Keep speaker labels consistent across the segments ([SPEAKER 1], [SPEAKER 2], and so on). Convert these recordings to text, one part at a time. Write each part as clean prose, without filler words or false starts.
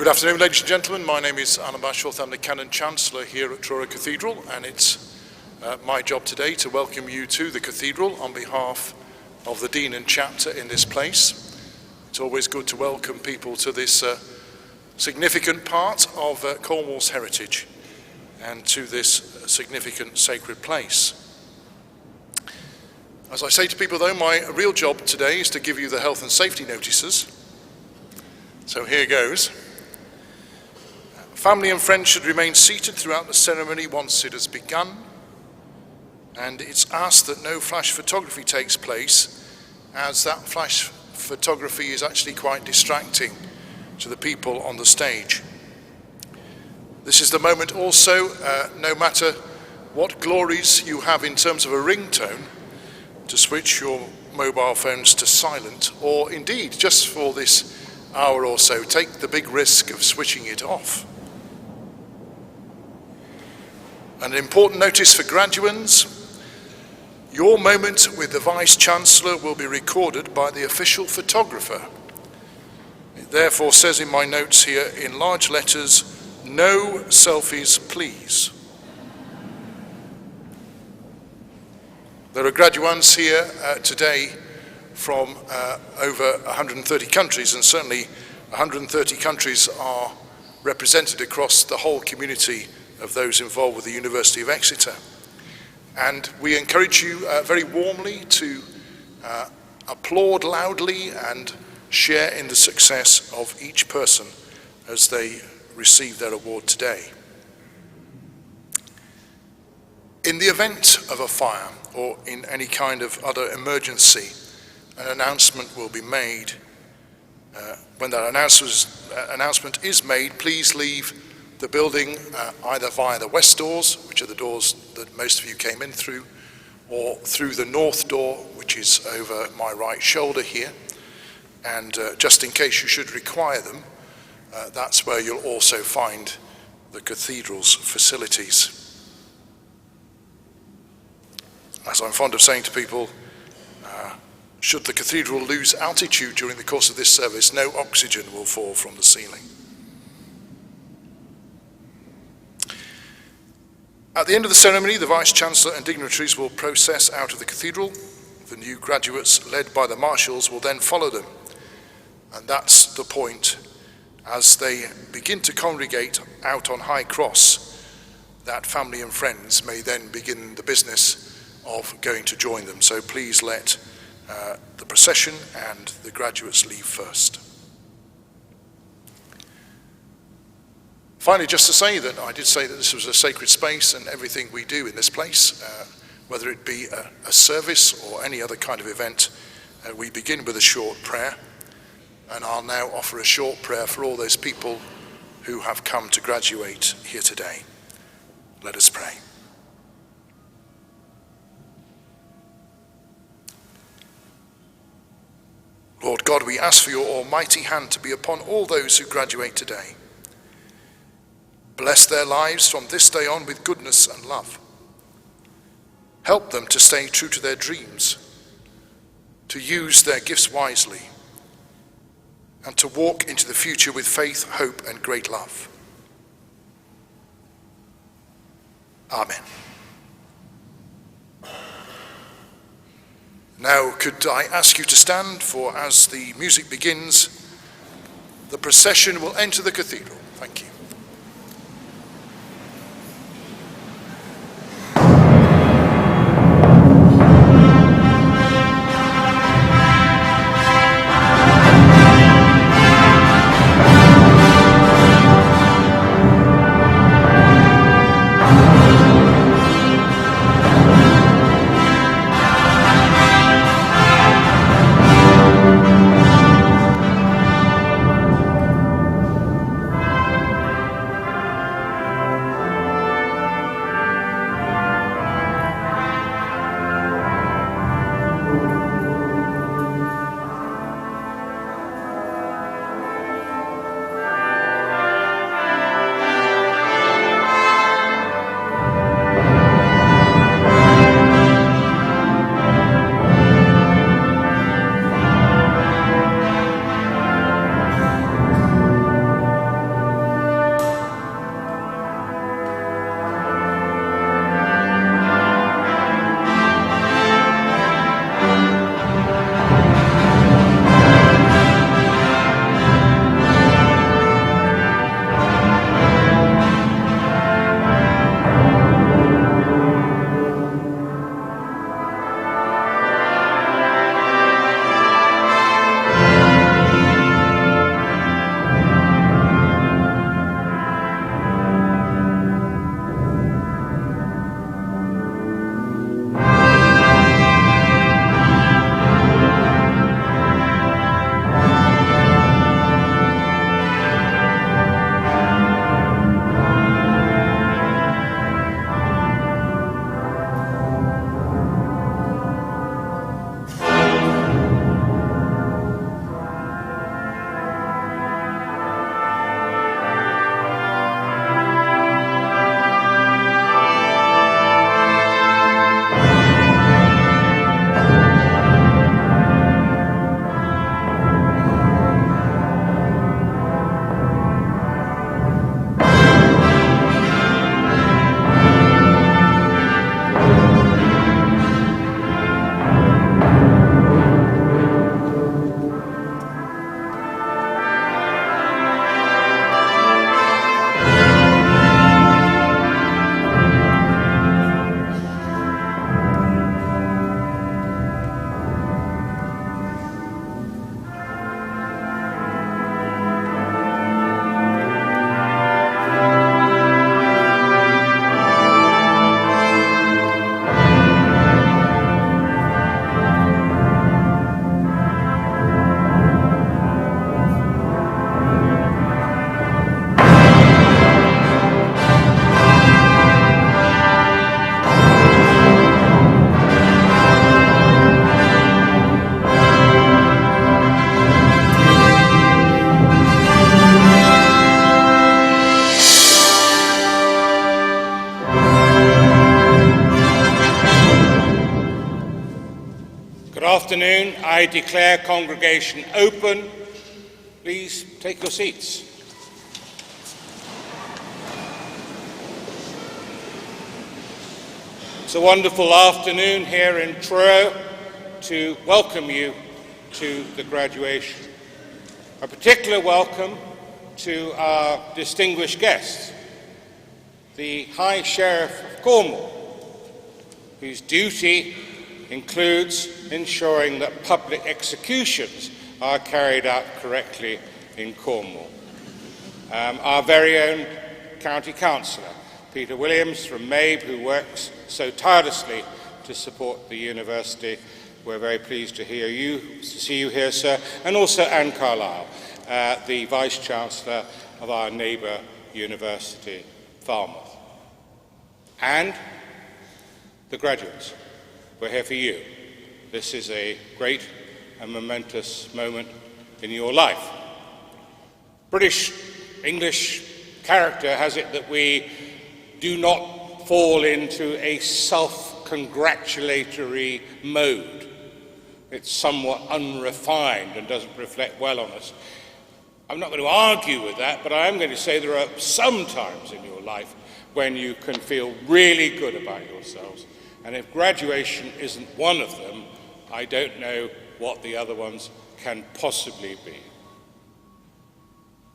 [SPEAKER 1] Good afternoon, ladies and gentlemen. My name is Alan Bashforth. I'm the Canon Chancellor here at Truro Cathedral, and it's my job today to welcome you to the Cathedral on behalf of the Dean and Chapter in this place. It's always good to welcome people to this significant part of Cornwall's heritage and to this significant sacred place. As I say to people though, my real job today is to give you the health and safety notices. So here goes. Family and friends should remain seated throughout the ceremony once it has begun, and it's asked that no flash photography takes place, as that flash photography is actually quite distracting to the people on the stage. This is the moment also, no matter what glories you have in terms of a ringtone, to switch your mobile phones to silent, or indeed, just for this hour or so, take the big risk of switching it off. An important notice for graduands: your moment with the Vice-Chancellor will be recorded by the official photographer. It therefore says in my notes here in large letters, "No selfies, please." There are graduands here today from over 130 countries, and certainly 130 countries are represented across the whole community of those involved with the University of Exeter. And we encourage you very warmly to applaud loudly and share in the success of each person as they receive their award today. In the event of a fire or in any kind of other emergency, an announcement will be made. When that announcement is made, please leave the building either via the west doors, which are the doors that most of you came in through, or through the north door, which is over my right shoulder here. And just in case you should require them, that's where you'll also find the cathedral's facilities. As I'm fond of saying to people, should the cathedral lose altitude during the course of this service, no oxygen will fall from the ceiling. At the end of the ceremony, the Vice-Chancellor and dignitaries will process out of the cathedral. The new graduates, led by the marshals, will then follow them. And that's the point. As they begin to congregate out on High Cross, that family and friends may then begin the business of going to join them. So please let the procession and the graduates leave first. Finally, just to say that I did say that this was a sacred space, and everything we do in this place, whether it be a service or any other kind of event, we begin with a short prayer. And I'll now offer a short prayer for all those people who have come to graduate here today. Let us pray. Lord God, we ask for your almighty hand to be upon all those who graduate today. Bless their lives from this day on with goodness and love. Help them to stay true to their dreams, to use their gifts wisely, and to walk into the future with faith, hope, and great love. Amen. Now, could I ask you to stand, for as the music begins, the procession will enter the cathedral. Thank you.
[SPEAKER 2] I declare congregation open. Please take your seats. It's a wonderful afternoon here in Truro to welcome you to the graduation. A particular welcome to our distinguished guests, the High Sheriff of Cornwall, whose duty includes ensuring that public executions are carried out correctly in Cornwall. Our very own County Councillor, Peter Williams from Mabe, who works so tirelessly to support the university. We're very pleased to see you here, sir, and also Anne Carlisle, the Vice-Chancellor of our neighbour university, Falmouth. And the graduates, we're here for you. This is a great and momentous moment in your life. British English character has it that we do not fall into a self-congratulatory mode. It's somewhat unrefined and doesn't reflect well on us. I'm not going to argue with that, but I am going to say there are some times in your life when you can feel really good about yourselves. And if graduation isn't one of them, I don't know what the other ones can possibly be.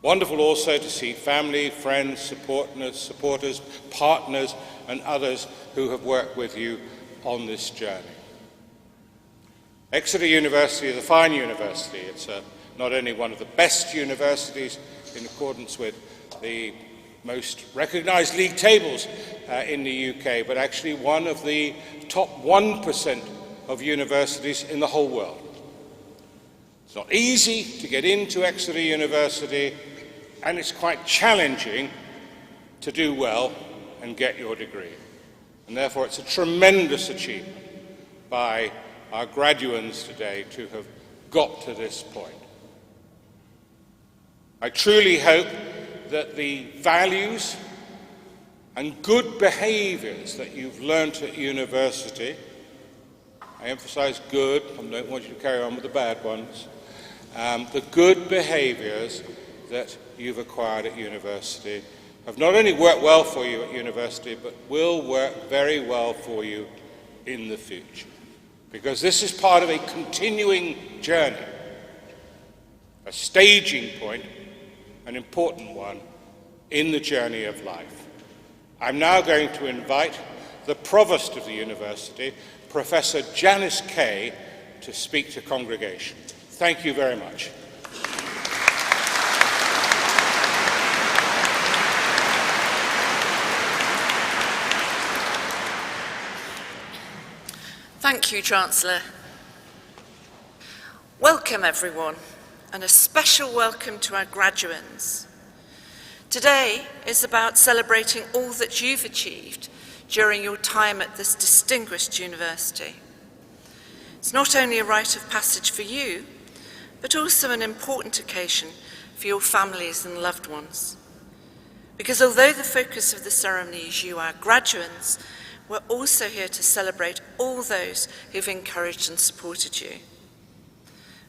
[SPEAKER 2] Wonderful also to see family, friends, supporters, partners, and others who have worked with you on this journey. Exeter University is a fine university. It's not only one of the best universities in accordance with the most recognised league tables in the UK, but actually one of the top 1% of universities in the whole world. It's not easy to get into Exeter University, and it's quite challenging to do well and get your degree. And therefore it's a tremendous achievement by our graduands today to have got to this point. I truly hope that the values and good behaviours that you've learnt at university, I emphasise good, I don't want you to carry on with the bad ones, the good behaviours that you've acquired at university have not only worked well for you at university, but will work very well for you in the future. Because this is part of a continuing journey, a staging point, an important one in the journey of life. I'm now going to invite the Provost of the University, Professor Janice Kay, to speak to congregation. Thank you very much.
[SPEAKER 3] Thank you, Chancellor. Welcome, everyone, and a special welcome to our graduands. Today is about celebrating all that you've achieved during your time at this distinguished university. It's not only a rite of passage for you, but also an important occasion for your families and loved ones. Because although the focus of the ceremony is you, our graduands, we're also here to celebrate all those who've encouraged and supported you.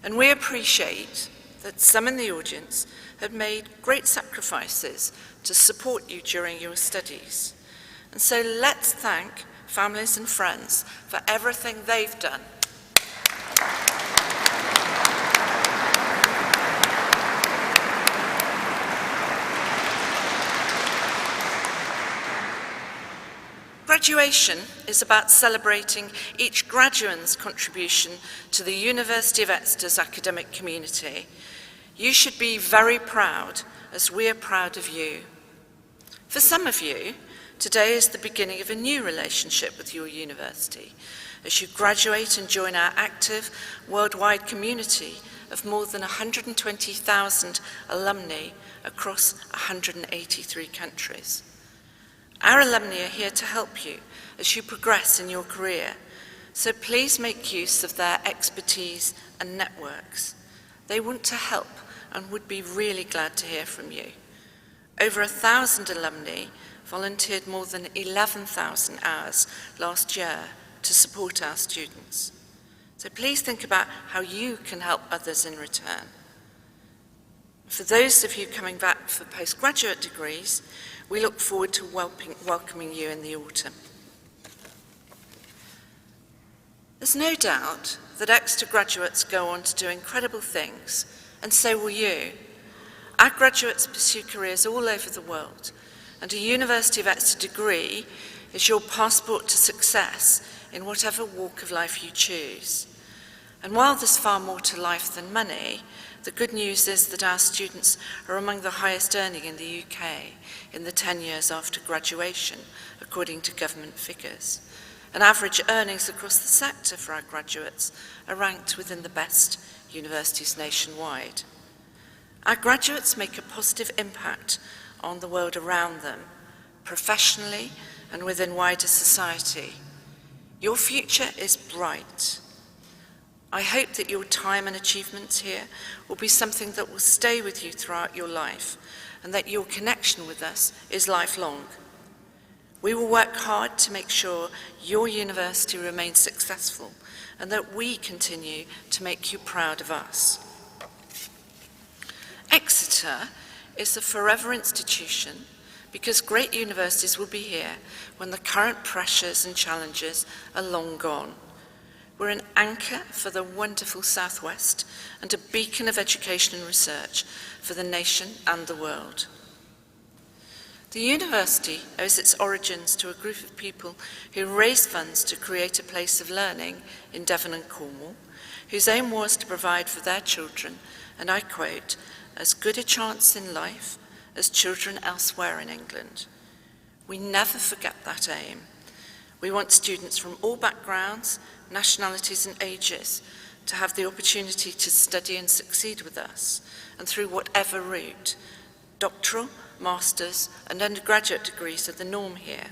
[SPEAKER 3] And we appreciate that some in the audience have made great sacrifices to support you during your studies. And so let's thank families and friends for everything they've done. Graduation is about celebrating each graduand's contribution to the University of Exeter's academic community. You should be very proud, as we are proud of you. For some of you, today is the beginning of a new relationship with your university, as you graduate and join our active worldwide community of more than 120,000 alumni across 183 countries. Our alumni are here to help you as you progress in your career, so please make use of their expertise and networks. They want to help and would be really glad to hear from you. Over 1,000 alumni volunteered more than 11,000 hours last year to support our students. So please think about how you can help others in return. For those of you coming back for postgraduate degrees, we look forward to welcoming you in the autumn. There's no doubt that Exeter graduates go on to do incredible things, and so will you. Our graduates pursue careers all over the world, and a University of Exeter degree is your passport to success in whatever walk of life you choose. And while there's far more to life than money, the good news is that our students are among the highest earning in the UK in the 10 years after graduation, according to government figures. And average earnings across the sector for our graduates are ranked within the best universities nationwide. Our graduates make a positive impact on the world around them, professionally and within wider society. Your future is bright. I hope that your time and achievements here will be something that will stay with you throughout your life, and that your connection with us is lifelong. We will work hard to make sure your university remains successful, and that we continue to make you proud of us. Exeter is a forever institution because great universities will be here when the current pressures and challenges are long gone. We're an anchor for the wonderful Southwest and a beacon of education and research for the nation and the world. The university owes its origins to a group of people who raised funds to create a place of learning in Devon and Cornwall, whose aim was to provide for their children, and I quote, as good a chance in life as children elsewhere in England. We never forget that aim. We want students from all backgrounds, nationalities and ages to have the opportunity to study and succeed with us, and through whatever route. Doctoral, master's and undergraduate degrees are the norm here,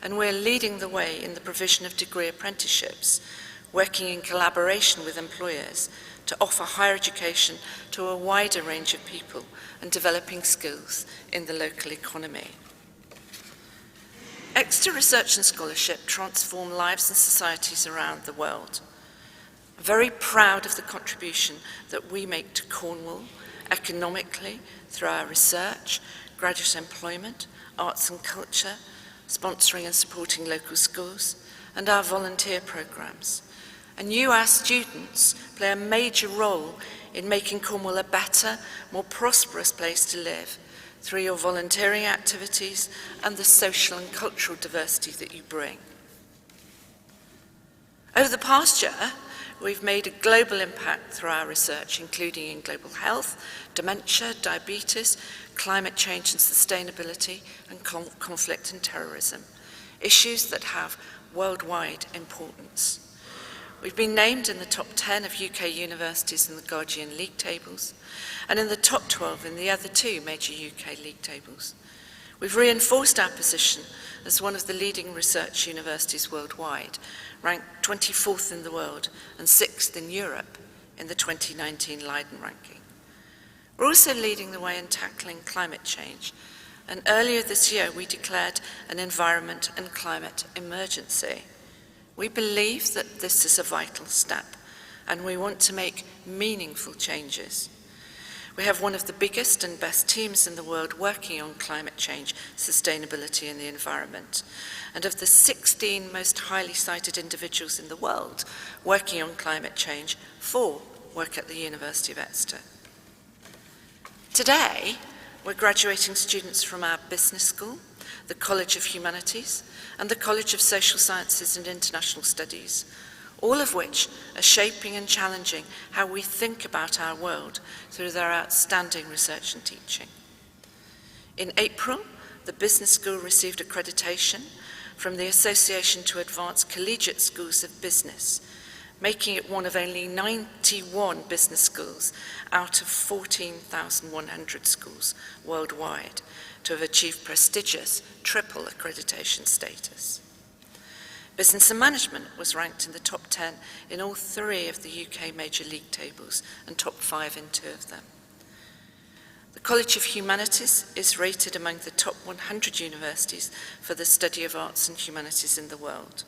[SPEAKER 3] and we're leading the way in the provision of degree apprenticeships, working in collaboration with employers to offer higher education to a wider range of people and developing skills in the local economy. Exeter Research and Scholarship transform lives and societies around the world. I'm very proud of the contribution that we make to Cornwall economically through our research, graduate employment, arts and culture, sponsoring and supporting local schools, and our volunteer programmes. And you, our students, play a major role in making Cornwall a better, more prosperous place to live through your volunteering activities and the social and cultural diversity that you bring. Over the past year, we've made a global impact through our research, including in global health, dementia, diabetes, climate change and sustainability, and conflict and terrorism, issues that have worldwide importance. We've been named in the top 10 of UK universities in the Guardian League tables, and in the top 12 in the other two major UK league tables. We've reinforced our position as one of the leading research universities worldwide, ranked 24th in the world and 6th in Europe in the 2019 Leiden ranking. We're also leading the way in tackling climate change, and earlier this year we declared an environment and climate emergency. We believe that this is a vital step, and we want to make meaningful changes. We have one of the biggest and best teams in the world working on climate change, sustainability and the environment. And of the 16 most highly cited individuals in the world working on climate change, 4 work at the University of Exeter. Today, we're graduating students from our business school, the College of Humanities, and the College of Social Sciences and International Studies, all of which are shaping and challenging how we think about our world through their outstanding research and teaching. In April, the business school received accreditation from the Association to Advance Collegiate Schools of Business, making it one of only 91 business schools out of 14,100 schools worldwide to have achieved prestigious triple accreditation status. Business and Management was ranked in the top 10 in all 3 of the UK major league tables and top 5 in 2 of them. The College of Humanities is rated among the top 100 universities for the study of arts and humanities in the world.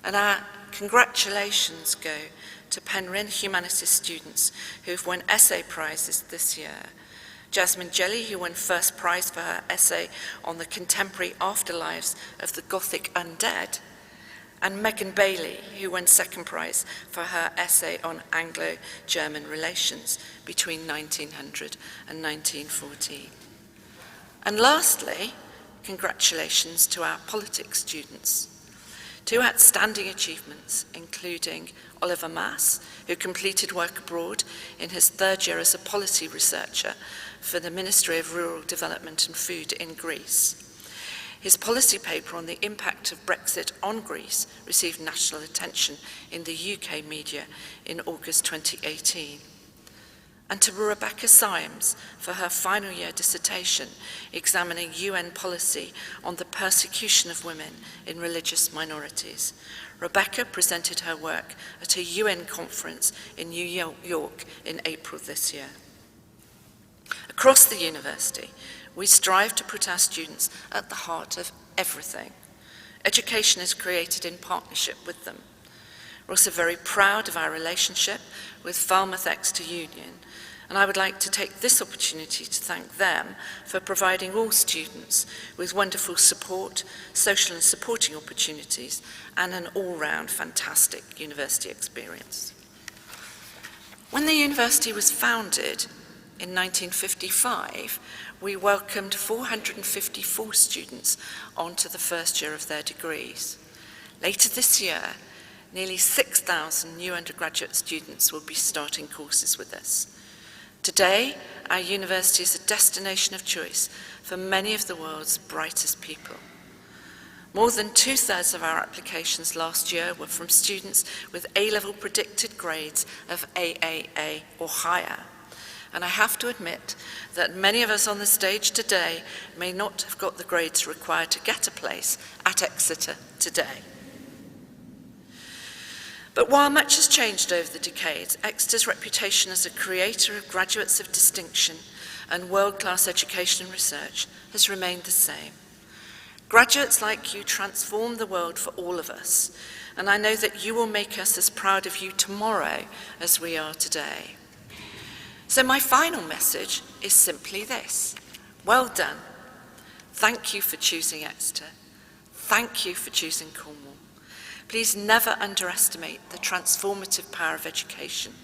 [SPEAKER 3] And our congratulations go to Penryn Humanities students who've won essay prizes this year. Jasmine Jelly, who won first prize for her essay on the contemporary afterlives of the Gothic undead, and Megan Bailey, who won second prize for her essay on Anglo-German relations between 1900 and 1914. And lastly, congratulations to our politics students. Two outstanding achievements, including Oliver Mass, who completed work abroad in his third year as a policy researcher for the Ministry of Rural Development and Food in Greece. His policy paper on the impact of Brexit on Greece received national attention in the UK media in August 2018. And to Rebecca Symes for her final year dissertation examining UN policy on the persecution of women in religious minorities. Rebecca presented her work at a UN conference in New York in April this year. Across the university, we strive to put our students at the heart of everything. Education is created in partnership with them. We're also very proud of our relationship with Falmouth Exeter Union, and I would like to take this opportunity to thank them for providing all students with wonderful support, social and supporting opportunities, and an all-round fantastic university experience. When the university was founded in 1955, we welcomed 454 students onto the first year of their degrees. Later this year, nearly 6,000 new undergraduate students will be starting courses with us. Today, our university is a destination of choice for many of the world's brightest people. More than 2/3 of our applications last year were from students with A-level predicted grades of AAA or higher. And I have to admit that many of us on the stage today may not have got the grades required to get a place at Exeter today. But while much has changed over the decades, Exeter's reputation as a creator of graduates of distinction and world-class education and research has remained the same. Graduates like you transform the world for all of us, and I know that you will make us as proud of you tomorrow as we are today. So my final message is simply this: well done. Thank you for choosing Exeter. Thank you for choosing Cornwall. Please never underestimate the transformative power of education.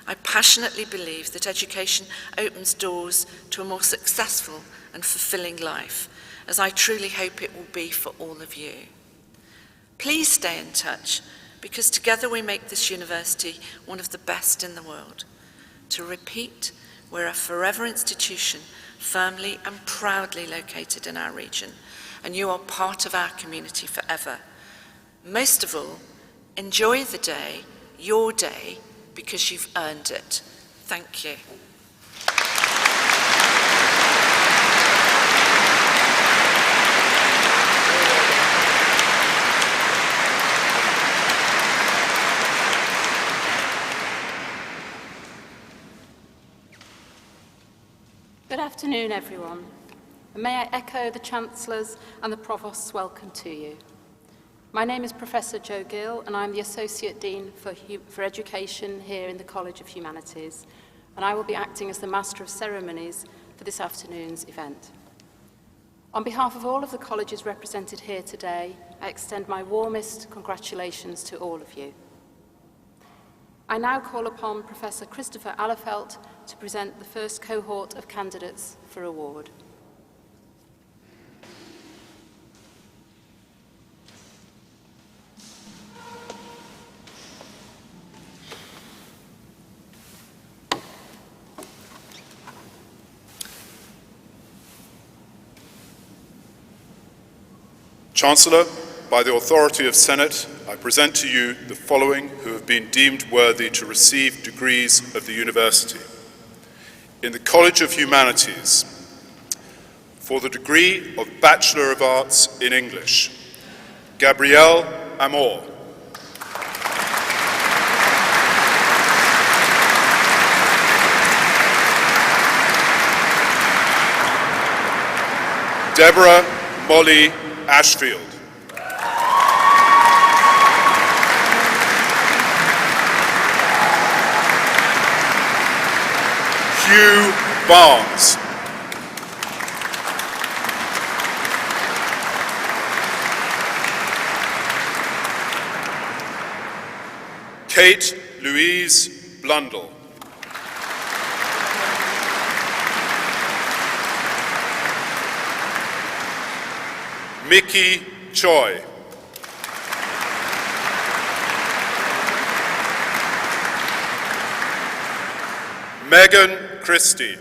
[SPEAKER 3] I passionately believe that education opens doors to a more successful and fulfilling life, as I truly hope it will be for all of you. Please stay in touch, because together we make this university one of the best in the world. To repeat, we're a forever institution, firmly and proudly located in our region, and you are part of our community forever. Most of all, enjoy the day, your day, because you've earned it. Thank you.
[SPEAKER 4] Good afternoon, everyone. And may I echo the Chancellor's and the Provost's welcome to you. My name is Professor Jo Gill, and I'm the Associate Dean for Education here in the College of Humanities, and I will be acting as the Master of Ceremonies for this afternoon's event. On behalf of all of the colleges represented here today, I extend my warmest congratulations to all of you. I now call upon Professor Christopher Allerfelt to present the first cohort of candidates for award.
[SPEAKER 5] Chancellor, by the authority of Senate, I present to you the following who have been deemed worthy to receive degrees of the university. In the College of Humanities, for the degree of Bachelor of Arts in English, Gabrielle Amor. Deborah Molly Ashfield. Hugh Barnes. Kate Louise Blundell. Mickey Choi. Megan Christie.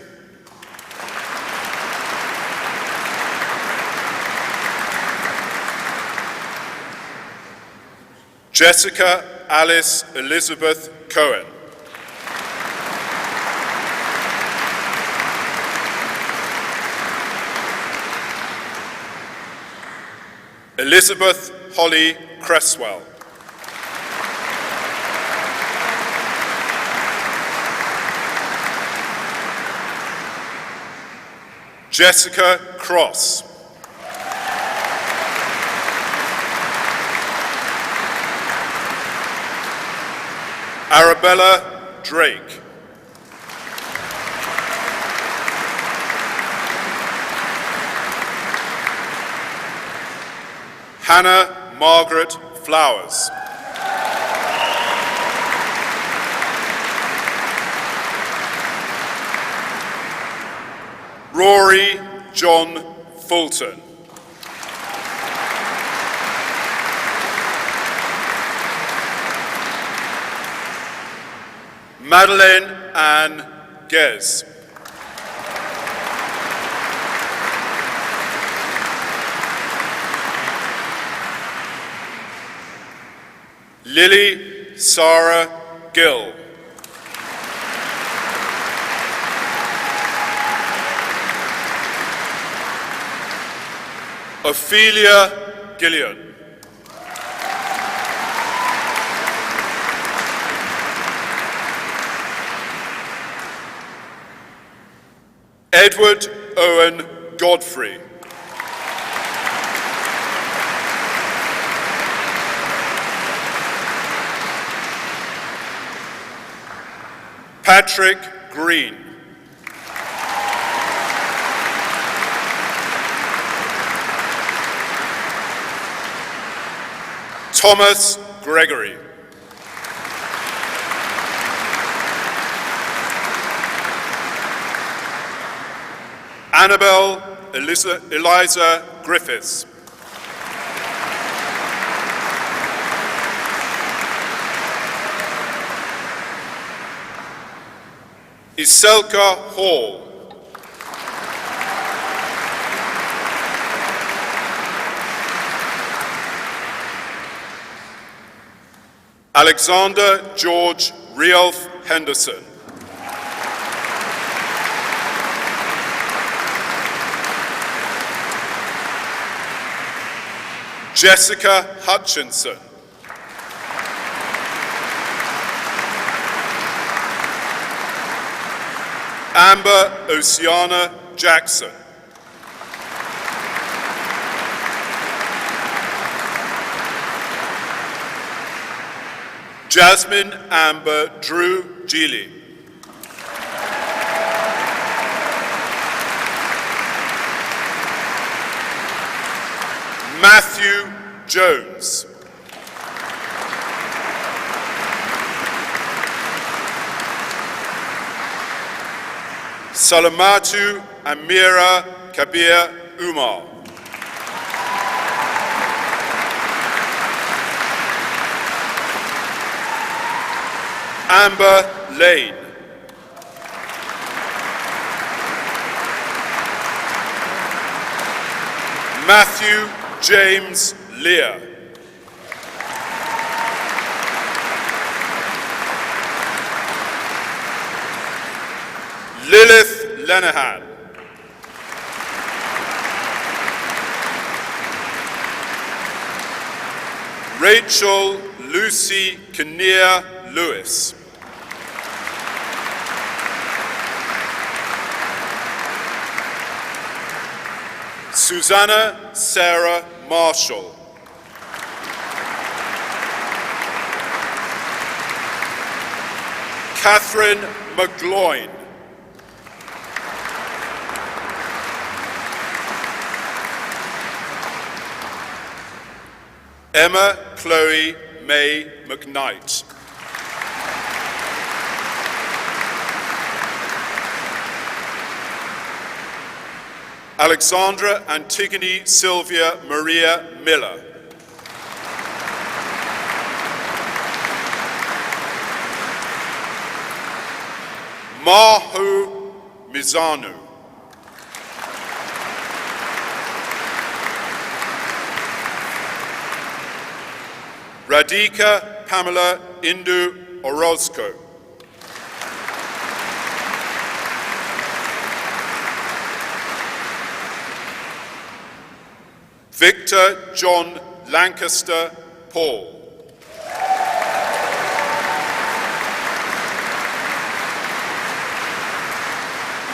[SPEAKER 5] Jessica Alice Elizabeth Cohen. Elizabeth Holly Cresswell. Jessica Cross. Arabella Drake. Hannah Margaret Flowers. Rory John Fulton. Madeleine Ann Gez. Lily Sarah Gill. Ophelia Gillian. Edward Owen Godfrey. Patrick Green. Thomas Gregory. Annabelle Eliza Griffiths. Iselka Hall. Alexander George Rialf Henderson. Jessica Hutchinson. Amber Oceana Jackson. Jasmine Amber Drew Geely. Matthew Jones. Salamatu Amira Kabir Umar. Amber Lane. Matthew James Lear. Lilith Lenehan. Rachel Lucy Kinnear Lewis. Susanna Sarah Marshall. Catherine McGloin. Emma Chloe May McKnight. Alexandra Antigone Sylvia Maria Miller. Mahu Mizanu. Radhika Pamela Indu Orozco. Victor John Lancaster Paul.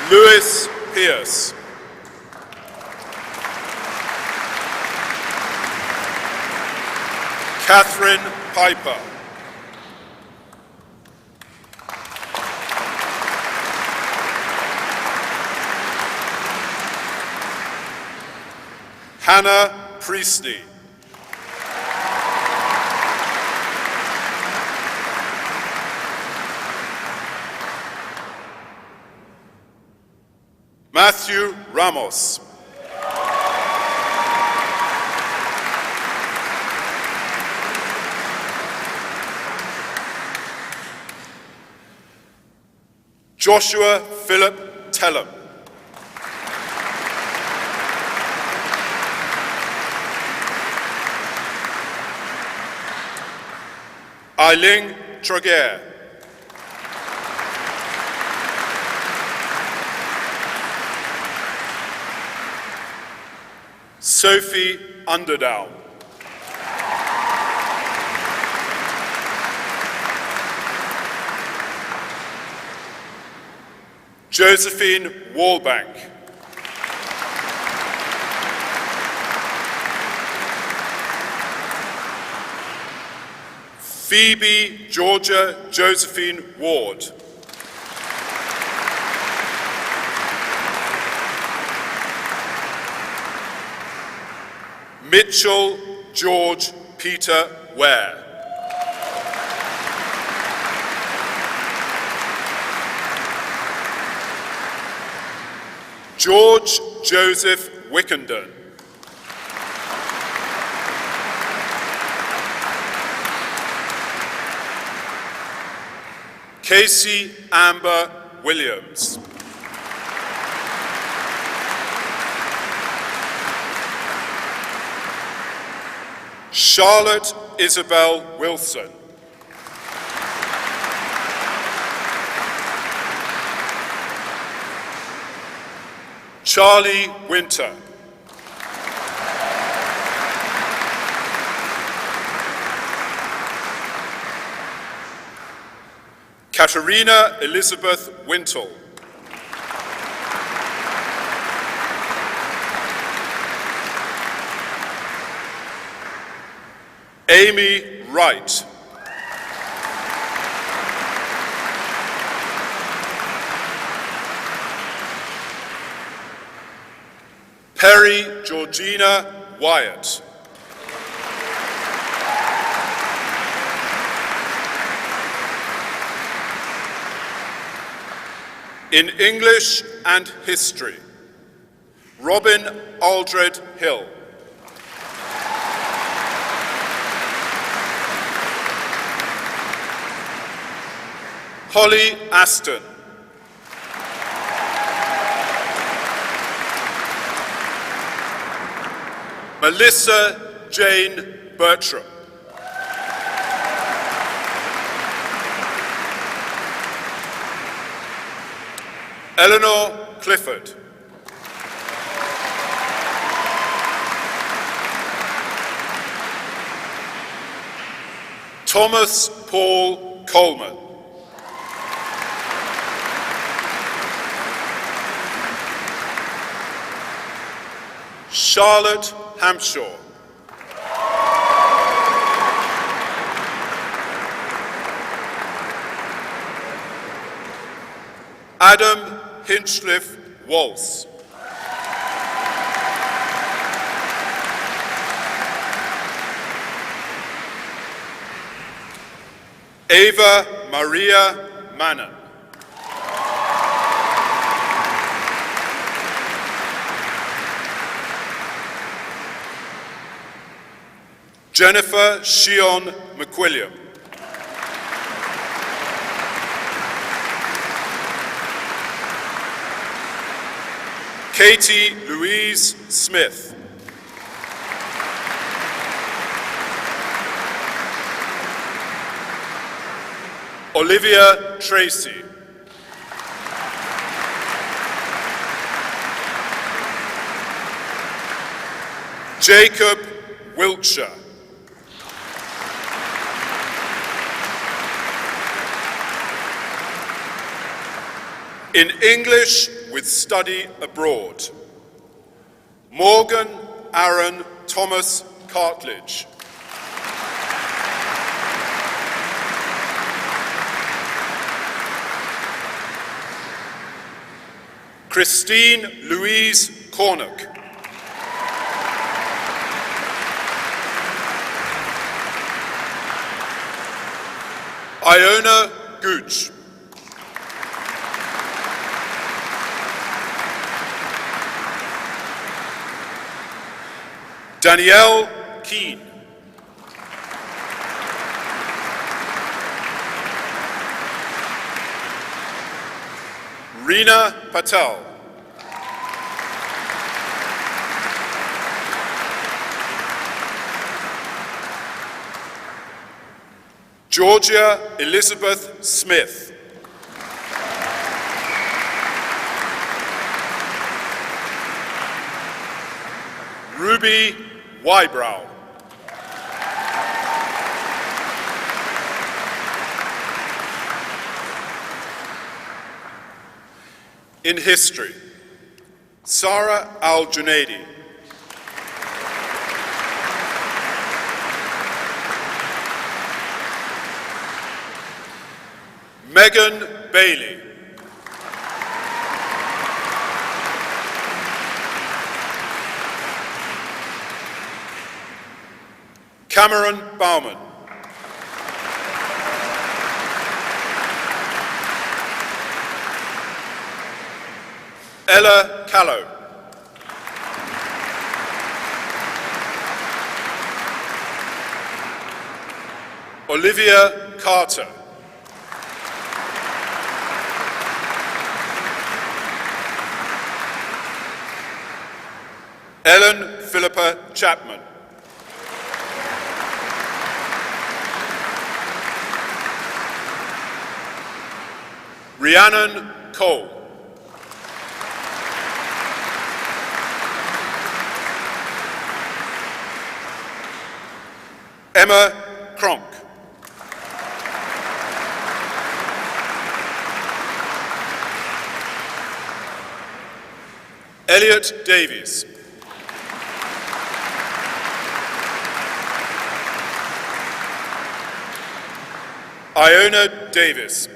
[SPEAKER 5] Lewis Pierce. Catherine Piper. Hannah Priestley. Matthew Ramos. Joshua Philip Tellum. Eiling Traguer. Sophie Underdown. Josephine Wallbank. Phoebe Georgia Josephine Ward. Mitchell George Peter Ware. George Joseph Wickenden. Casey Amber Williams. Charlotte Isabel Wilson. Charlie Winter. Katerina Elizabeth Wintle. Amy Wright. Perry Georgina Wyatt. In English and History, Robin Aldred Hill. Holly Aston. Melissa Jane Bertram. Eleanor Clifford. Thomas Paul Coleman. Charlotte Hampshire. Adam Hinchcliffe Walsh. Ava Maria Manon. Jennifer Shion McWilliam. Katie Louise Smith. Olivia Tracy. Jacob Wiltshire. In English with study abroad, Morgan Aaron Thomas Cartledge. Christine Louise Cornock. Iona Gooch. Danielle Keane. Reena Patel. Georgia Elizabeth Smith. Ruby Wybrow. In history, Sarah Al-Junaidi. Megan Bailey. Cameron Bauman. Ella Callow. Olivia Carter. Ellen Philippa Chapman. Rhiannon Cole. Emma Cronk. Elliot Davies. Iona Davis.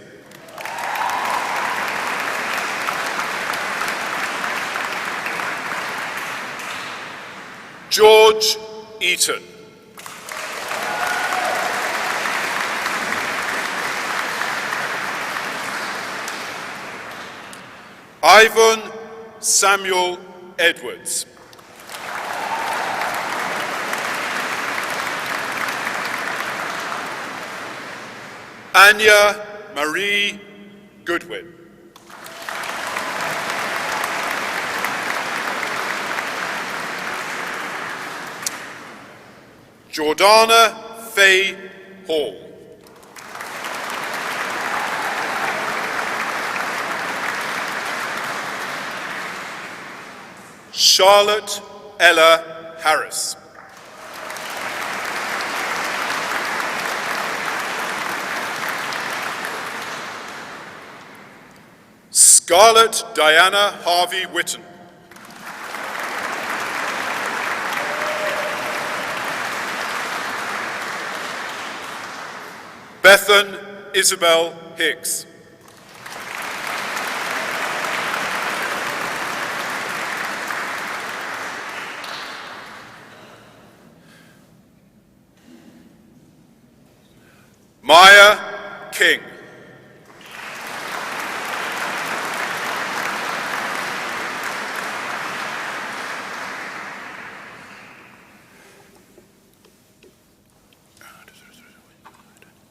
[SPEAKER 5] George Eaton. Ivan Samuel Edwards. Anya Marie Goodwin. Jordana Faye Hall. Charlotte Ella Harris. Scarlett Diana Harvey Witten. Bethan Isabel Hicks. Maya King.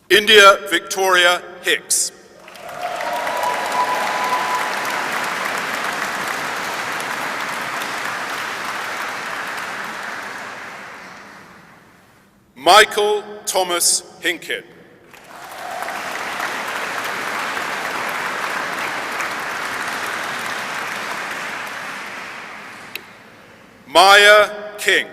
[SPEAKER 5] India Victoria Hicks. Michael Thomas Hinkin. Maya King.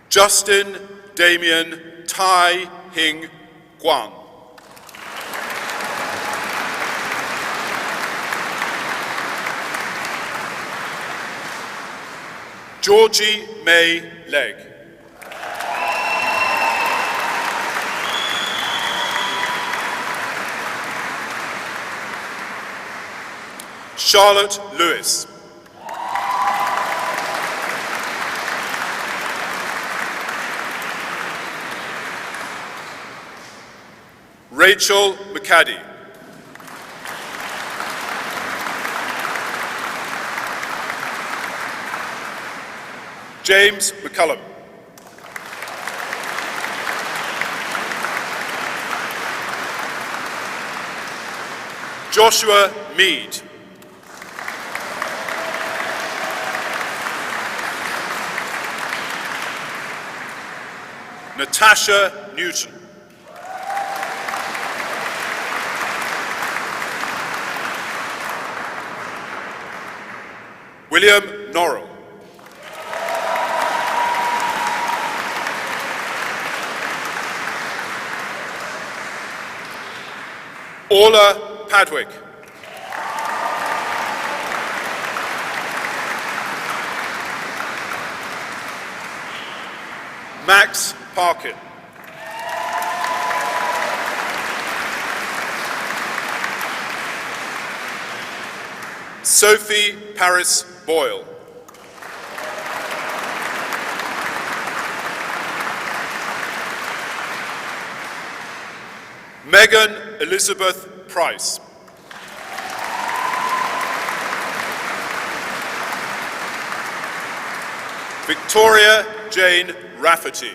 [SPEAKER 5] Justin Damien Tai Hing Guan. Georgie May Legg. Charlotte Lewis. Rachel McCaddy. James McCullum. Joshua Mead. Natasha Newton. William Norrell. Orla Padwick. Max Parkin. Sophie Paris Boyle. Megan Elizabeth Price. Victoria Jane Rafferty.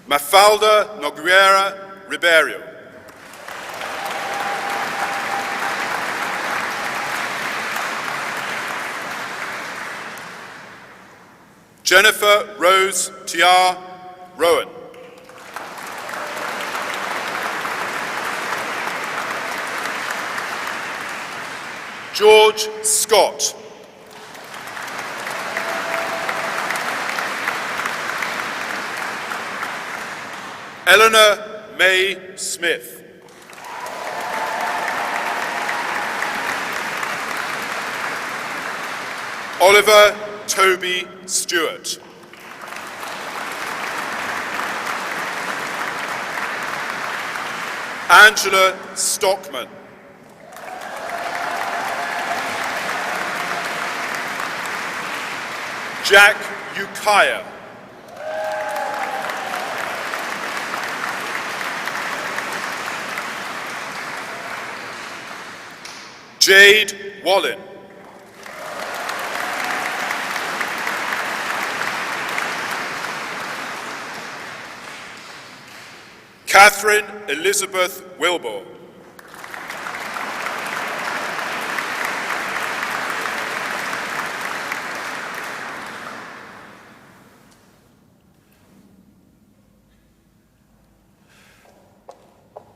[SPEAKER 5] Mafalda Nogueira Ribeiro. Jennifer Rose Tiar Rowan. George Scott. Eleanor May Smith. Oliver Toby Stewart. Angela Stockman. Jack Ukiah. Jade Wallin. Catherine Elizabeth Wilbur.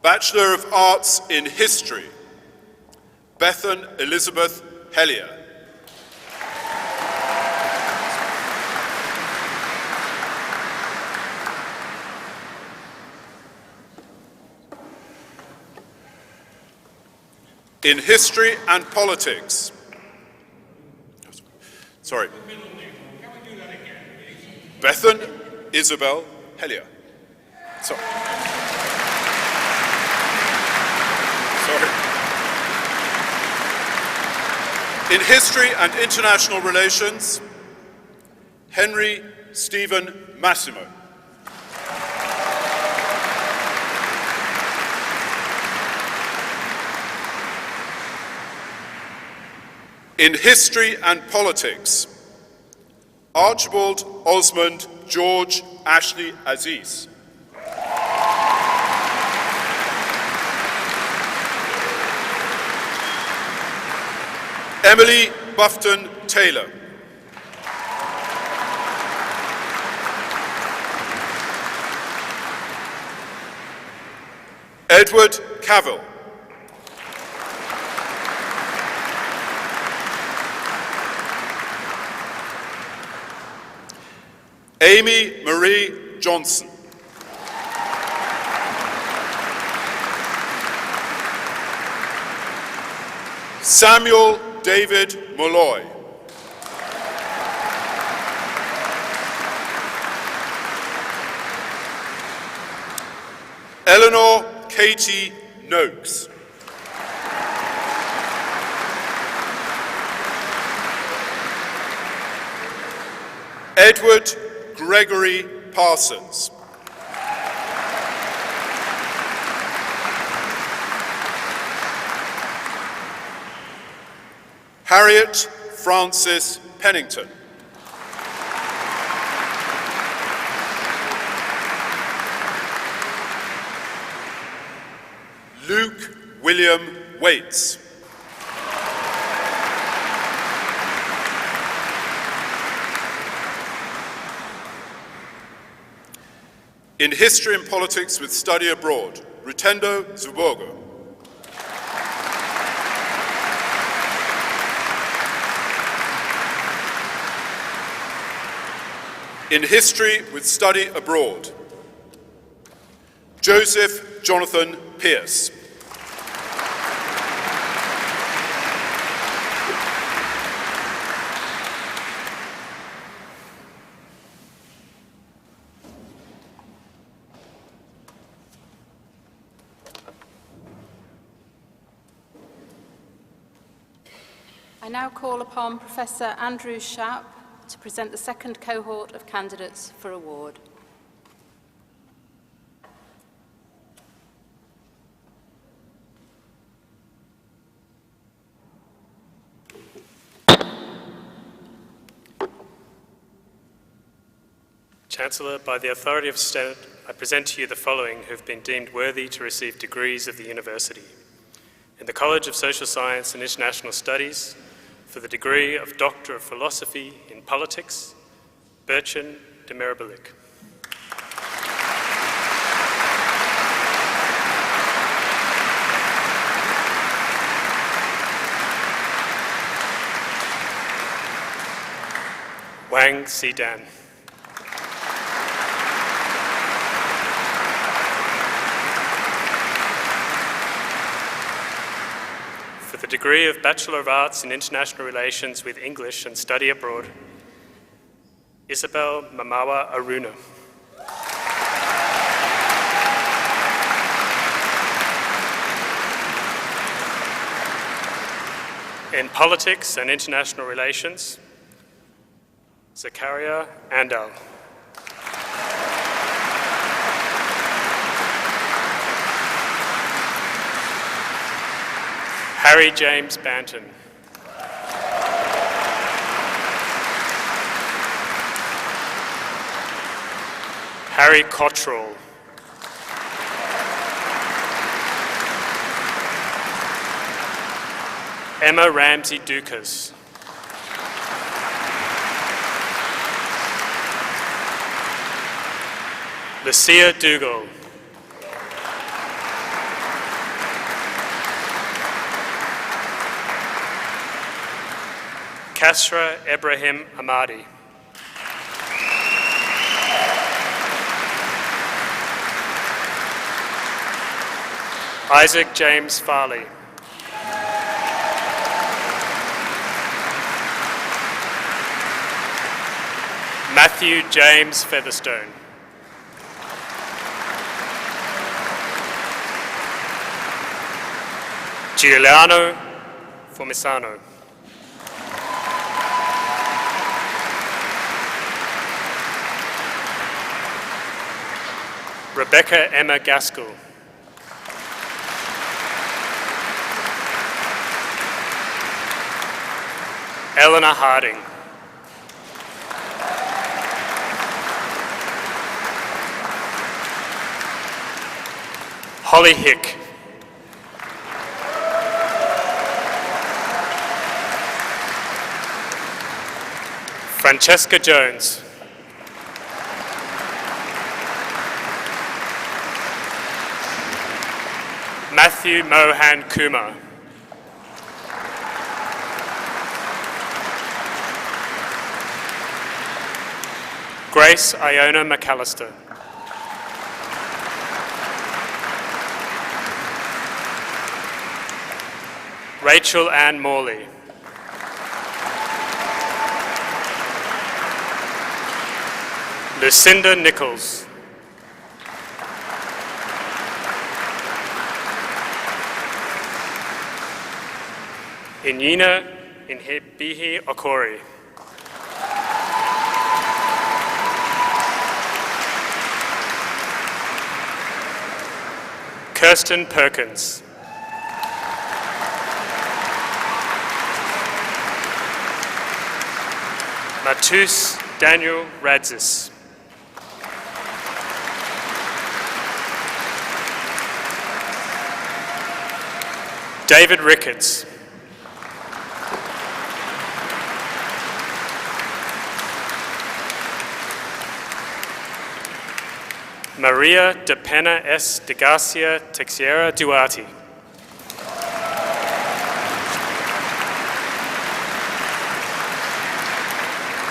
[SPEAKER 5] Bachelor of Arts in History, Bethan Elizabeth Hellier. In History and Politics, Bethan Isabel Hellier. Sorry. In history and international relations, Henry Stephen Massimo. In history and politics, Archibald Osmond George Ashley Aziz. Emily Bufton Taylor. Edward Cavell. Amy Marie Johnson. Samuel David Molloy. Eleanor Katie Noakes. Edward Gregory Parsons. Harriet Frances Pennington. Luke William Waits. In history and politics with study abroad, Rutendo Zubogo. In history with study abroad, Joseph Jonathan Pierce.
[SPEAKER 4] I now call upon Professor Andrew Sharp to present the second cohort of candidates for award.
[SPEAKER 6] Chancellor, by the authority of the Senate, I present to you the following who have been deemed worthy to receive degrees of the university. In the College of Social Science and International Studies, for the degree of Doctor of Philosophy in Politics, Berchan de Mirabelic. Wang Xidan. For the degree of Bachelor of Arts in International Relations with English and Study Abroad, Isabel Mamawa Aruna. In Politics and International Relations, Zakaria Andal. Harry James Banton. Harry Cottrell. Emma Ramsey Dukas. Lucia Dougal. Kasra Ibrahim Ahmadi. Isaac James Farley. Matthew James Featherstone. Giuliano Formisano. Rebecca Emma Gaskell. Eleanor Harding. Holly Hick. Francesca Jones. Matthew Mohan Kumar. Grace Iona McAllister. Rachel Ann Morley. Lucinda Nichols. Inyina Inhebihi Okori. Kirsten Perkins. Matus Daniel Radzis. David Ricketts. Maria de Pena S. de Garcia Texiera Duarte.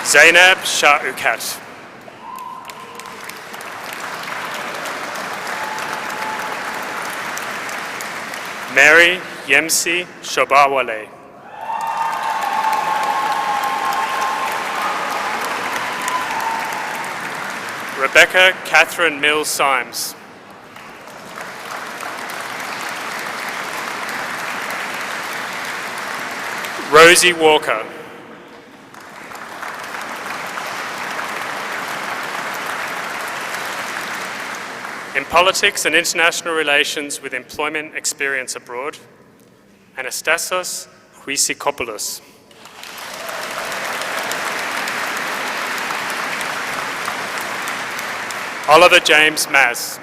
[SPEAKER 6] Zainab Shah Ukat. Mary Yemsi Shobawale. Rebecca Catherine Mills Symes. Rosie Walker. In Politics and International Relations with Employment Experience Abroad, Anastasios Huisikopoulos. Oliver James Maz.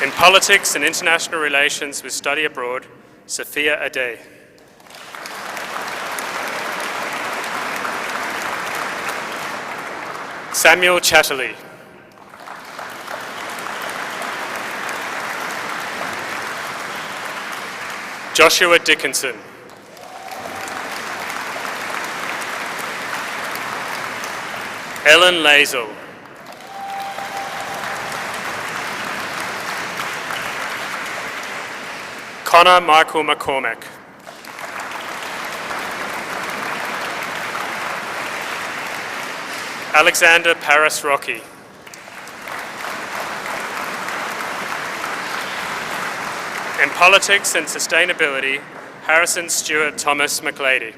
[SPEAKER 6] In Politics and International Relations with Study Abroad, Sophia Ade. Samuel Chatterley. Joshua Dickinson. Ellen Lazel. Connor Michael McCormack. Alexander Paris Rocky. In Politics and Sustainability, Harrison Stewart Thomas McLady.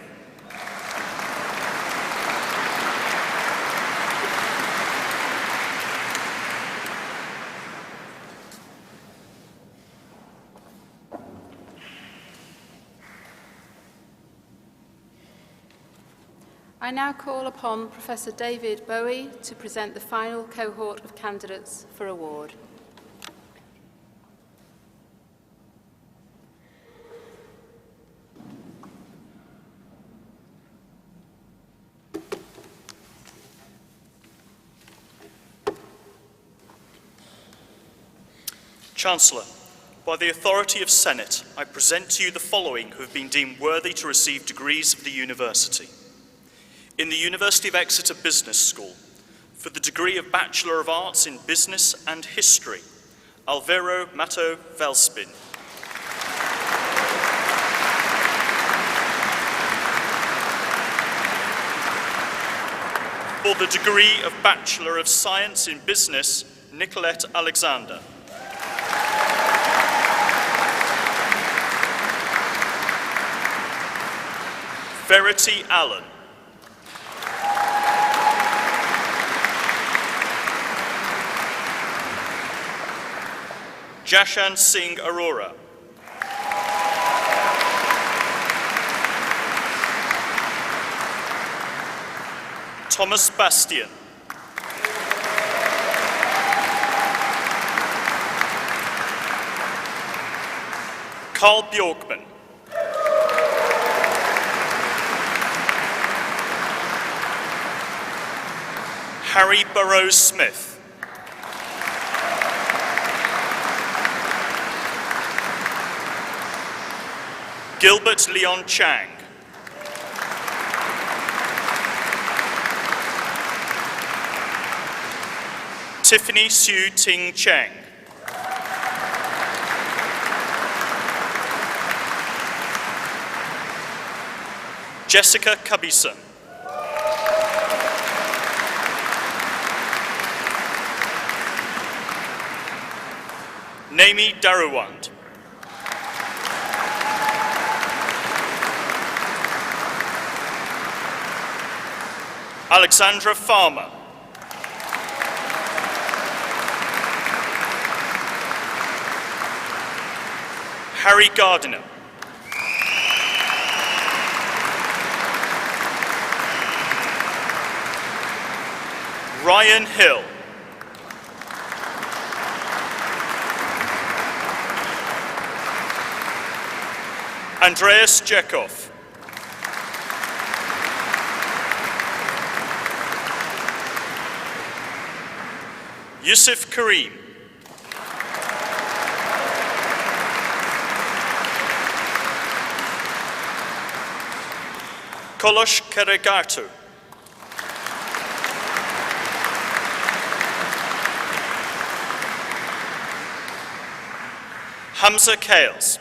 [SPEAKER 4] I now call upon Professor David Bowie to present the final cohort of candidates for award.
[SPEAKER 7] Chancellor, by the authority of Senate, I present to you the following who have been deemed worthy to receive degrees of the university. In the University of Exeter Business School, for the degree of Bachelor of Arts in Business and History, Alvaro Mato Velspin. For the degree of Bachelor of Science in Business, Nicolette Alexander. Verity Allen. Jashan Singh Arora. Thomas Bastian. Carl Bjorkman. Harry Burrows Smith. Gilbert Leon Chang. Tiffany Sue Ting Cheng. Jessica Cubison. Naimi Daruwand. Alexandra Farmer. Harry Gardiner. Ryan Hill. Andreas Jekov. Yusuf Karim. Kolosh Keregatu. Hamza Kales.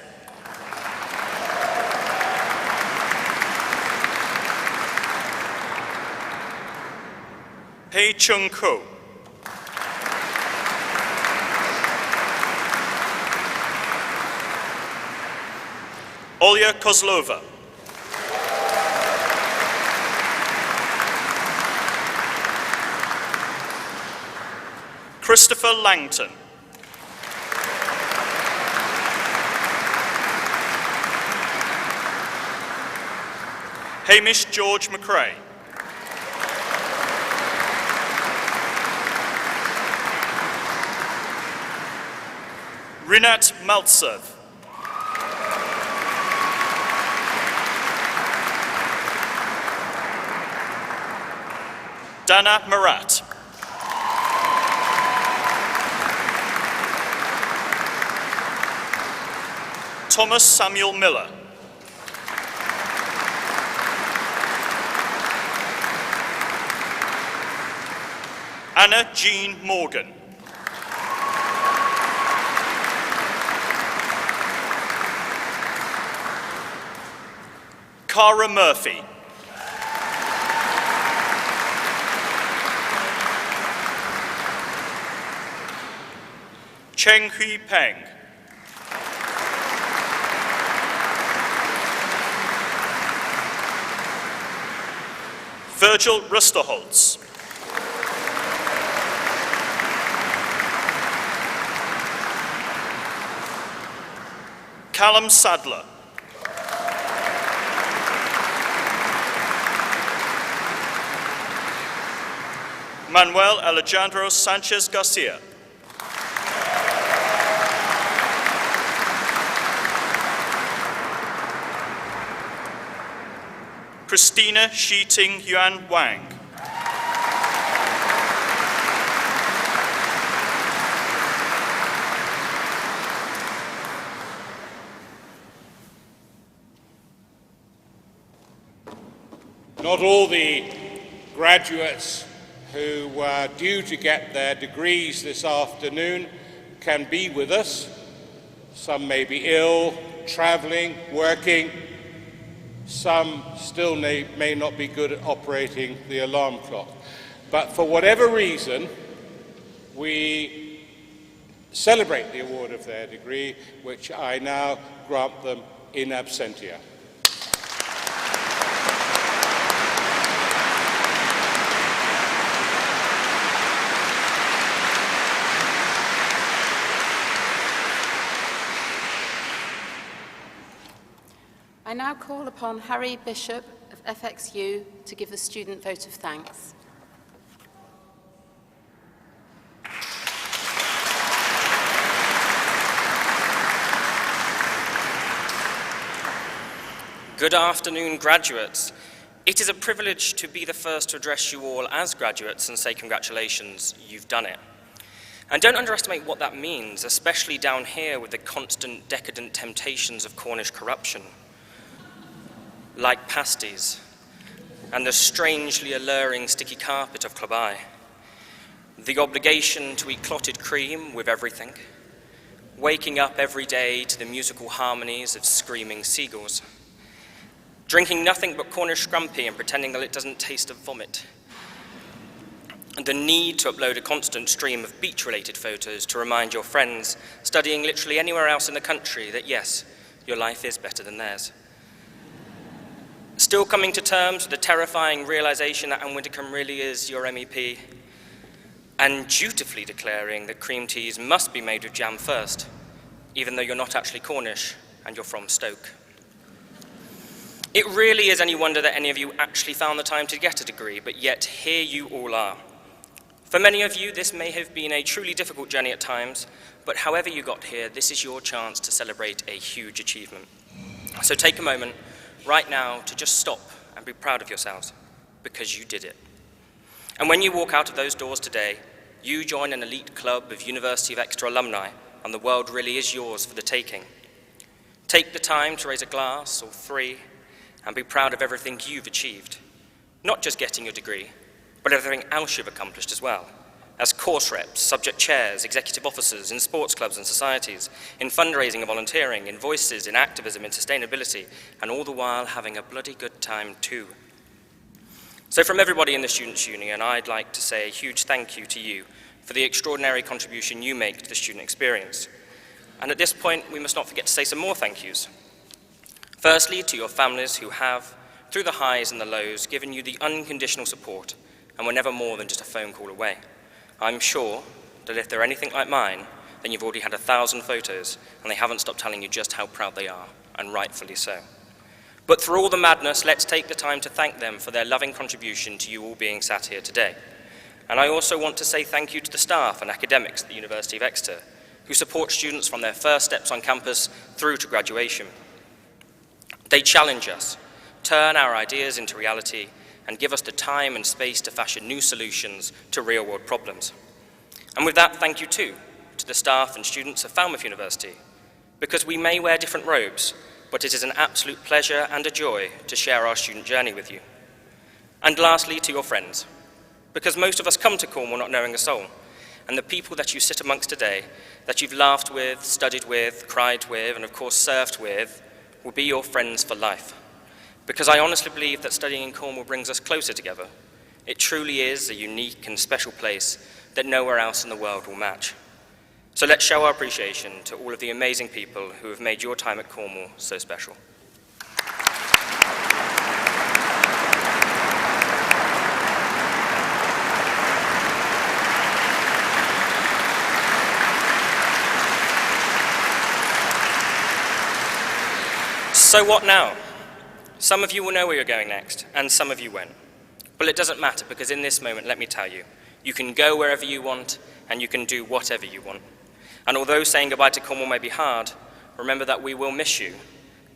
[SPEAKER 7] Pei Chung Ko. Olya Kozlova. Christopher Langton. Hamish George McRae. Rinat Maltsev. Dana Marat. Thomas Samuel Miller. Anna Jean Morgan. Cara Murphy. Cheng Hui Peng. Virgil Rusterholz. Callum Sadler. Manuel Alejandro Sanchez Garcia. Christina Shi-Ting Yuan Wang.
[SPEAKER 2] Not all the graduates who were due to get their degrees this afternoon can be with us. Some may be ill, traveling, working. Some still may not be good at operating the alarm clock. But for whatever reason, we celebrate the award of their degree, which I now grant them in absentia.
[SPEAKER 4] I now call upon Harry Bishop of FXU to give the student vote of thanks.
[SPEAKER 8] Good afternoon, graduates. It is a privilege to be the first to address you all as graduates and say congratulations, you've done it. And don't underestimate what that means, especially down here with the constant decadent temptations of Cornish corruption, like pasties, and the strangely alluring sticky carpet of Club the obligation to eat clotted cream with everything, waking up every day to the musical harmonies of screaming seagulls, drinking nothing but Cornish scrumpy and pretending that it doesn't taste of vomit, and the need to upload a constant stream of beach-related photos to remind your friends studying literally anywhere else in the country that yes, your life is better than theirs. Still coming to terms with the terrifying realization that Anne Widdecombe really is your MEP, and dutifully declaring that cream teas must be made with jam first, even though you're not actually Cornish and you're from Stoke. It really is any wonder that any of you actually found the time to get a degree, but yet here you all are. For many of you, this may have been a truly difficult journey at times, but however you got here, this is your chance to celebrate a huge achievement. So take a moment right now to just stop and be proud of yourselves, because you did it. And when you walk out of those doors today, you join an elite club of University of Exeter alumni, and the world really is yours for the taking. Take the time to raise a glass or three, and be proud of everything you've achieved. Not just getting your degree, but everything else you've accomplished as well. As course reps, subject chairs, executive officers, in sports clubs and societies, in fundraising and volunteering, in voices, in activism, in sustainability, and all the while having a bloody good time too. So from everybody in the Students' Union, I'd like to say a huge thank you to you for the extraordinary contribution you make to the student experience. And at this point, we must not forget to say some more thank yous. Firstly, to your families who have, through the highs and the lows, given you the unconditional support and were never more than just a phone call away. I'm sure that if they're anything like mine, then you've already had 1,000 photos and they haven't stopped telling you just how proud they are, and rightfully so. But through all the madness, let's take the time to thank them for their loving contribution to you all being sat here today. And I also want to say thank you to the staff and academics at the University of Exeter, who support students from their first steps on campus through to graduation. They challenge us, turn our ideas into reality, and give us the time and space to fashion new solutions to real-world problems. And with that, thank you too to the staff and students of Falmouth University, because we may wear different robes, but it is an absolute pleasure and a joy to share our student journey with you. And lastly, to your friends, because most of us come to Cornwall not knowing a soul, and the people that you sit amongst today, that you've laughed with, studied with, cried with, and of course served with, will be your friends for life. Because I honestly believe that studying in Cornwall brings us closer together. It truly is a unique and special place that nowhere else in the world will match. So let's show our appreciation to all of the amazing people who have made your time at Cornwall so special. So what now? Some of you will know where you're going next, and some of you won't. But it doesn't matter, because in this moment, let me tell you, you can go wherever you want, and you can do whatever you want. And although saying goodbye to Cornwall may be hard, remember that we will miss you.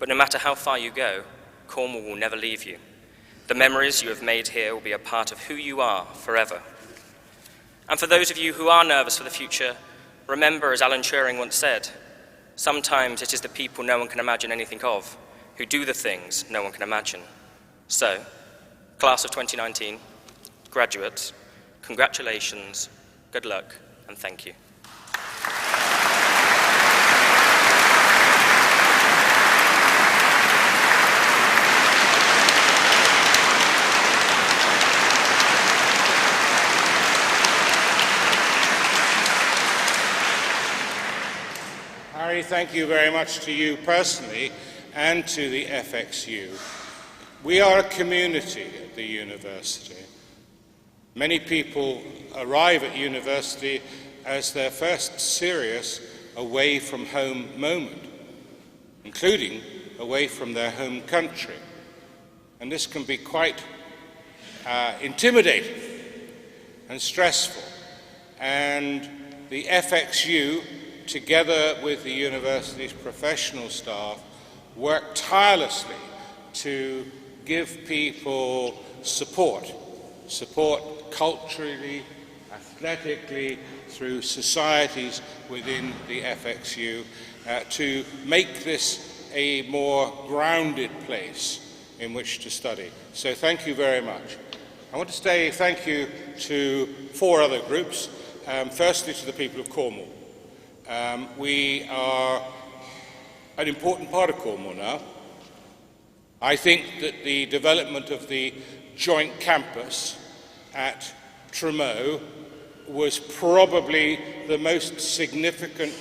[SPEAKER 8] But no matter how far you go, Cornwall will never leave you. The memories you have made here will be a part of who you are forever. And for those of you who are nervous for the future, remember, as Alan Turing once said, sometimes it is the people no one can imagine anything of who do the things no one can imagine. So, class of 2019, graduates, congratulations, good luck, and thank you.
[SPEAKER 2] Harry, thank you very much to you personally and to the FXU. We are a community at the university. Many people arrive at university as their first serious away-from-home moment, including away from their home country. And this can be quite intimidating and stressful. And the FXU, together with the university's professional staff, work tirelessly to give people support culturally, athletically, through societies within the FXU, to make this a more grounded place in which to study. So thank you very much. I want to say thank you to 4 other groups. Firstly, to the people of Cornwall. We are an important part of Cornwall now. I think that the development of the joint campus at Truro was probably the most significant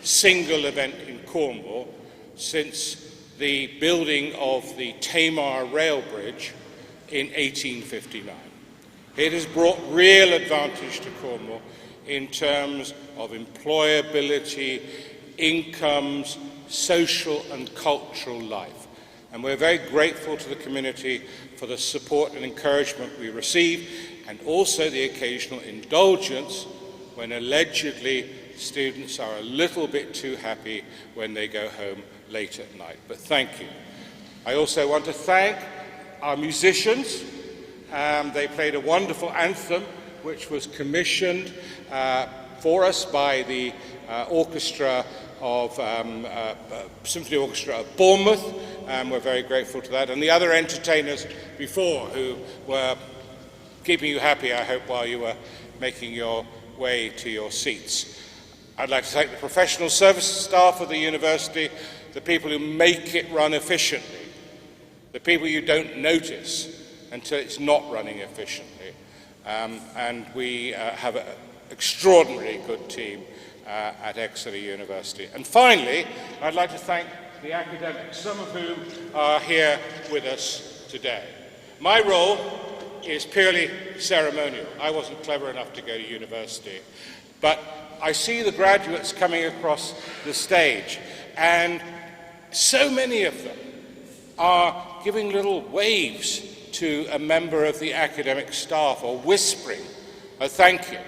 [SPEAKER 2] single event in Cornwall since the building of the Tamar rail bridge in 1859. It has brought real advantage to Cornwall in terms of employability, incomes, social and cultural life. And we're very grateful to the community for the support and encouragement we receive, and also the occasional indulgence when allegedly students are a little bit too happy when they go home late at night. But thank you. I also want to thank our musicians. They played a wonderful anthem which was commissioned for us by the orchestra of Symphony Orchestra of Bournemouth. We're very grateful to that. And the other entertainers before who were keeping you happy, I hope, while you were making your way to your seats. I'd like to thank the professional services staff of the university, the people who make it run efficiently, the people you don't notice until it's not running efficiently. And we have an extraordinarily good team at Exeter University. And finally, I'd like to thank the academics, some of whom are here with us today. My role is purely ceremonial. I wasn't clever enough to go to university, but I see the graduates coming across the stage, and so many of them are giving little waves to a member of the academic staff or whispering a thank you.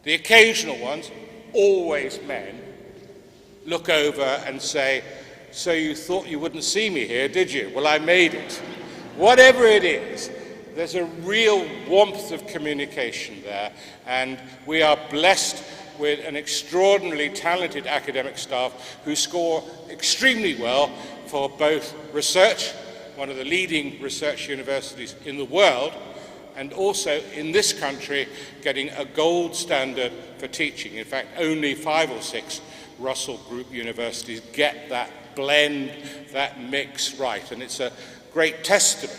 [SPEAKER 2] The occasional ones, always men, look over and say, "So you thought you wouldn't see me here, did you? Well, I made it." Whatever it is, there's a real warmth of communication there, and we are blessed with an extraordinarily talented academic staff who score extremely well for both research, one of the leading research universities in the world, and also in this country getting a gold standard for teaching. In fact, only 5 or 6 Russell Group universities get that blend, that mix right, and it's a great testament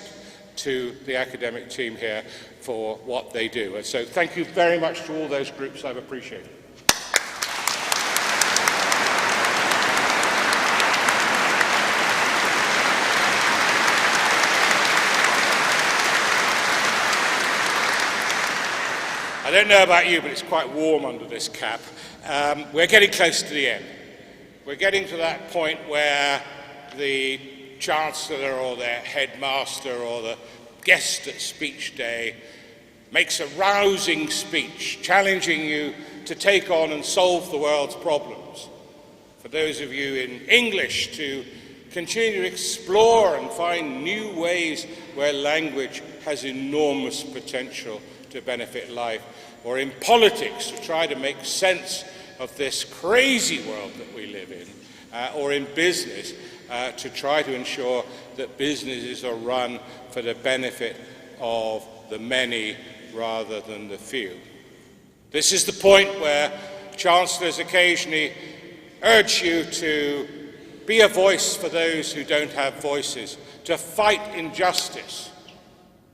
[SPEAKER 2] to the academic team here for what they do. And so thank you very much to all those groups. I've appreciated it. I don't know about you, but it's quite warm under this cap. We're getting close to the end. We're getting to that point where the Chancellor or the headmaster or the guest at speech day makes a rousing speech challenging you to take on and solve the world's problems. For those of you in English, to continue to explore and find new ways where language has enormous potential to benefit life, or in politics to try to make sense of this crazy world that we live in, or in business to try to ensure that businesses are run for the benefit of the many rather than the few. This is the point where chancellors occasionally urge you to be a voice for those who don't have voices, to fight injustice,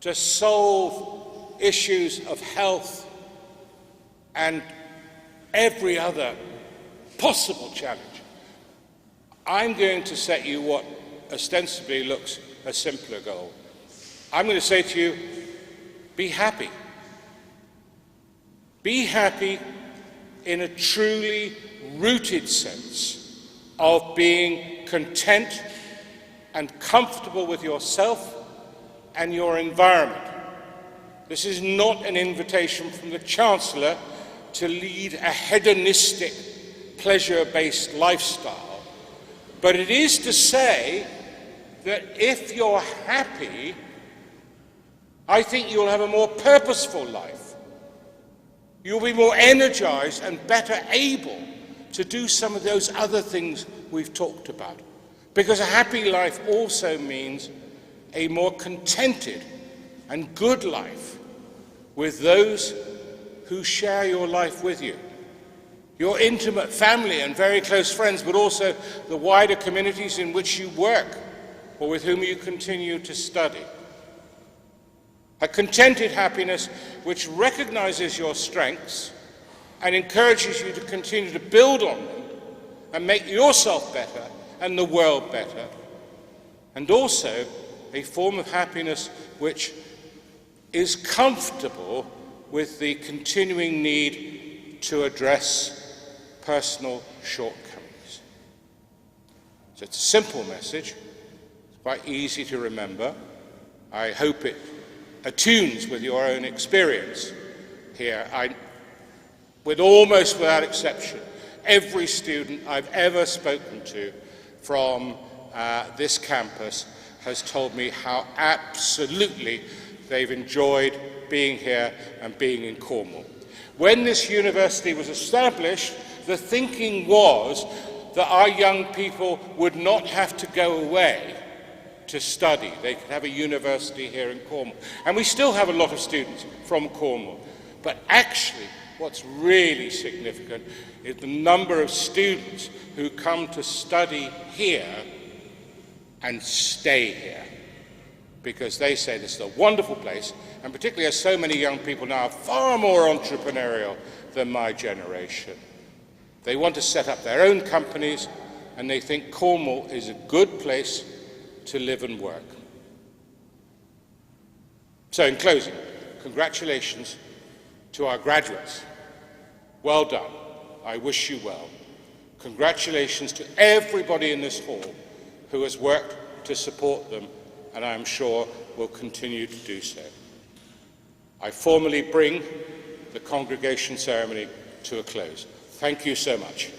[SPEAKER 2] to solve issues of health and every other possible challenge. I'm going to set you what ostensibly looks a simpler goal. I'm going to say to you, be happy. Be happy in a truly rooted sense of being content and comfortable with yourself and your environment. This is not an invitation from the Chancellor to lead a hedonistic, pleasure-based lifestyle, but it is to say that if you're happy, I think you'll have a more purposeful life. You'll be more energized and better able to do some of those other things we've talked about. Because a happy life also means a more contented and good life with those who share your life with you. Your intimate family and very close friends, but also the wider communities in which you work or with whom you continue to study. A contented happiness which recognizes your strengths and encourages you to continue to build on them and make yourself better and the world better. And also a form of happiness which is comfortable with the continuing need to address personal shortcomings. So it's a simple message. It's quite easy to remember. I hope it attunes with your own experience here. Almost without exception, every student I've ever spoken to from this campus has told me how absolutely they've enjoyed being here and being in Cornwall. When this university was established, the thinking was that our young people would not have to go away to study. They could have a university here in Cornwall. And we still have a lot of students from Cornwall. But actually, what's really significant is the number of students who come to study here and stay here. Because they say this is a wonderful place, and particularly as so many young people now are far more entrepreneurial than my generation. They want to set up their own companies, and they think Cornwall is a good place to live and work. So in closing, congratulations to our graduates. Well done. I wish you well. Congratulations to everybody in this hall who has worked to support them, and I am sure will continue to do so. I formally bring the congregation ceremony to a close. Thank you so much.